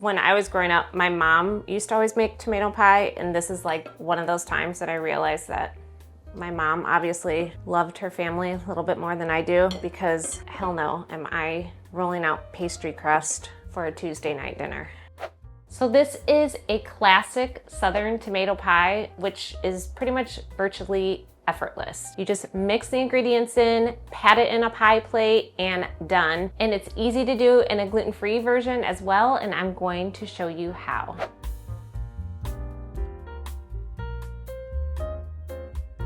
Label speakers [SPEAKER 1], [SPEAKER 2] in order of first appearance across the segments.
[SPEAKER 1] When I was growing up, my mom used to always make tomato pie, and this is like one of those times that I realized that my mom obviously loved her family a little bit more than I do, because hell no, am I rolling out pastry crust for a Tuesday night dinner. So this is a classic Southern tomato pie, which is pretty much virtually effortless. You just mix the ingredients in, pat it in a pie plate, and done. And it's easy to do in a gluten-free version as well, and I'm going to show you how.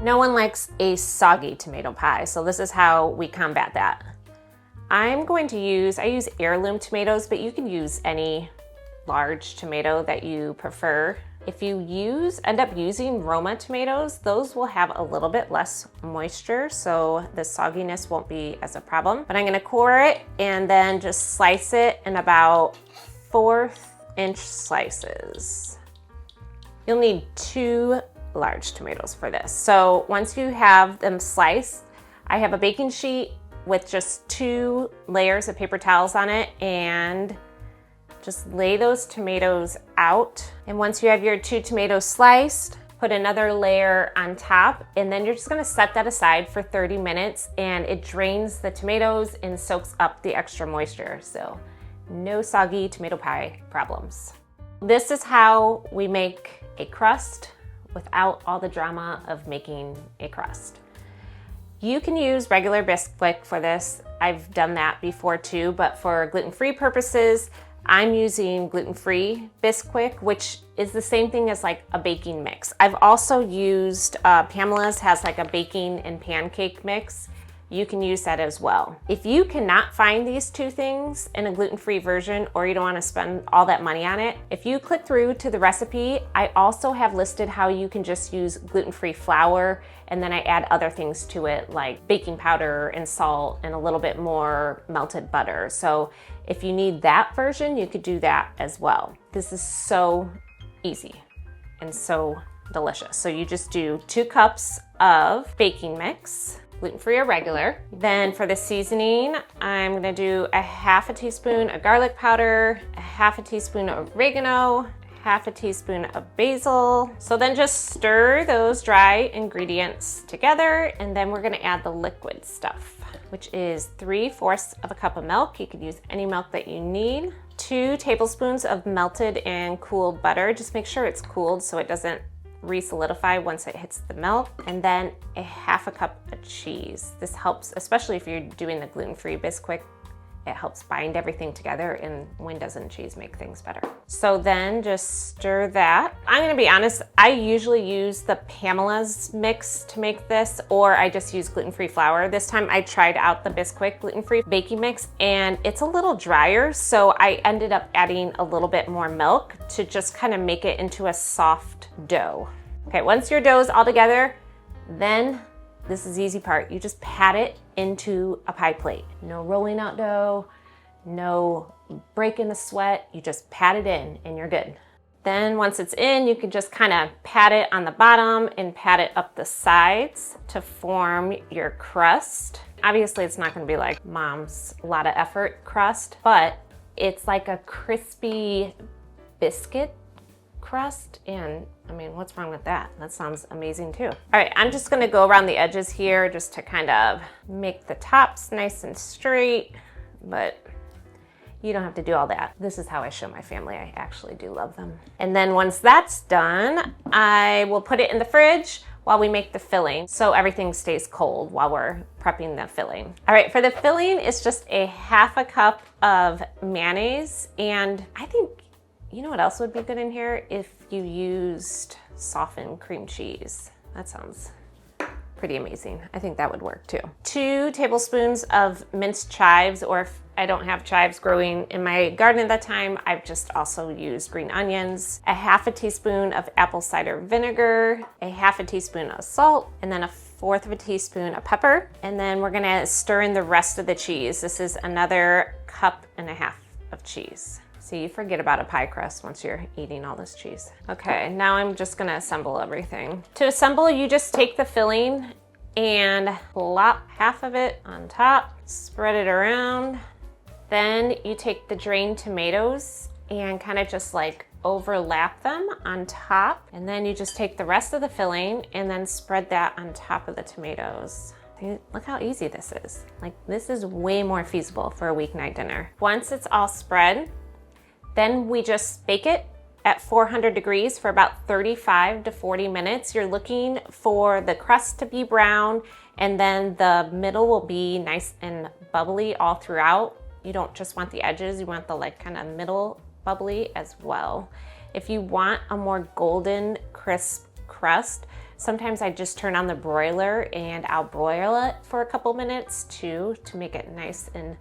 [SPEAKER 1] No one likes a soggy tomato pie, so this is how we combat that. I use heirloom tomatoes, but you can use any large tomato that you prefer. If you end up using Roma tomatoes, those will have a little bit less moisture, so the sogginess won't be as a problem. But I'm gonna core it and then just slice it in about 1/4-inch slices. You'll need 2 large tomatoes for this. So once you have them sliced, I have a baking sheet with just 2 layers of paper towels on it, and just lay those tomatoes out. And once you have your 2 tomatoes sliced, put another layer on top, and then you're just gonna set that aside for 30 minutes, and it drains the tomatoes and soaks up the extra moisture. So no soggy tomato pie problems. This is how we make a crust without all the drama of making a crust. You can use regular Bisquick for this. I've done that before too, but for gluten-free purposes, I'm using gluten-free Bisquick, which is the same thing as like a baking mix. I've also used, Pamela's has like a baking and pancake mix. You can use that as well. If you cannot find these 2 things in a gluten-free version, or you don't wanna spend all that money on it, if you click through to the recipe, I also have listed how you can just use gluten-free flour, and then I add other things to it like baking powder and salt and a little bit more melted butter. So if you need that version, you could do that as well. This is so easy and so delicious. So you just do 2 cups of baking mix, gluten-free or regular. Then for the seasoning, I'm gonna do a 1/2 teaspoon of garlic powder, a 1/2 teaspoon of oregano, 1/2 teaspoon of basil. So then just stir those dry ingredients together, and then we're gonna add the liquid stuff, which is 3/4 of a cup of milk. You could use any milk that you need. 2 tablespoons of melted and cooled butter. Just make sure it's cooled so it doesn't re-solidify once it hits the milk. And then a 1/2 cup of cheese. This helps, especially if you're doing the gluten-free Bisquick, it helps bind everything together, and when doesn't cheese make things better? So then just stir that. I'm gonna be honest, I usually use the Pamela's mix to make this, or I just use gluten-free flour. This time I tried out the Bisquick gluten-free baking mix, and it's a little drier, so I ended up adding a little bit more milk to just kind of make it into a soft dough. Okay, once your dough is all together, then this is the easy part. You just pat it into a pie plate. No rolling out dough, no breaking the sweat. You just pat it in and you're good. Then once it's in, you can just kind of pat it on the bottom and pat it up the sides to form your crust. Obviously, it's not gonna be like Mom's a lot of effort crust, but it's like a crispy biscuit crust, and I mean, what's wrong with that? That sounds amazing too. All right, I'm just gonna go around the edges here just to kind of make the tops nice and straight, but you don't have to do all that. This is how I show my family I actually do love them. And then once that's done, I will put it in the fridge while we make the filling, so everything stays cold while we're prepping the filling. All right, for the filling, it's just a 1/2 cup of mayonnaise, and I think, you know what else would be good in here? If you used softened cream cheese. That sounds pretty amazing. I think that would work too. 2 tablespoons of minced chives, or if I don't have chives growing in my garden at that time, I've just also used green onions, a 1/2 teaspoon of apple cider vinegar, a 1/2 teaspoon of salt, and then a 1/4 teaspoon of pepper. And then we're gonna stir in the rest of the cheese. This is another 1.5 cups of cheese. So you forget about a pie crust once you're eating all this cheese. Okay, now I'm just gonna assemble everything. To assemble, you just take the filling and plop 1/2 of it on top, spread it around. Then you take the drained tomatoes and kind of just like overlap them on top. And then you just take the rest of the filling and then spread that on top of the tomatoes. Look how easy this is. Like, this is way more feasible for a weeknight dinner. Once it's all spread, then we just bake it at 400 degrees for about 35 to 40 minutes. You're looking for the crust to be brown, and then the middle will be nice and bubbly all throughout. You don't just want the edges, you want the like kind of middle bubbly as well. If you want a more golden, crisp crust, sometimes I just turn on the broiler and I'll broil it for a couple minutes too to make it nice and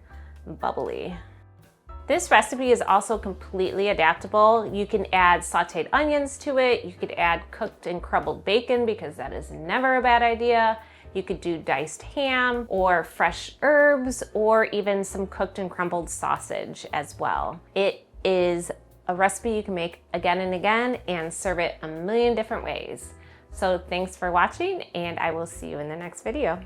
[SPEAKER 1] bubbly. This recipe is also completely adaptable. You can add sauteed onions to it. You could add cooked and crumbled bacon because that is never a bad idea. You could do diced ham or fresh herbs or even some cooked and crumbled sausage as well. It is a recipe you can make again and again and serve it a million different ways. So thanks for watching, and I will see you in the next video.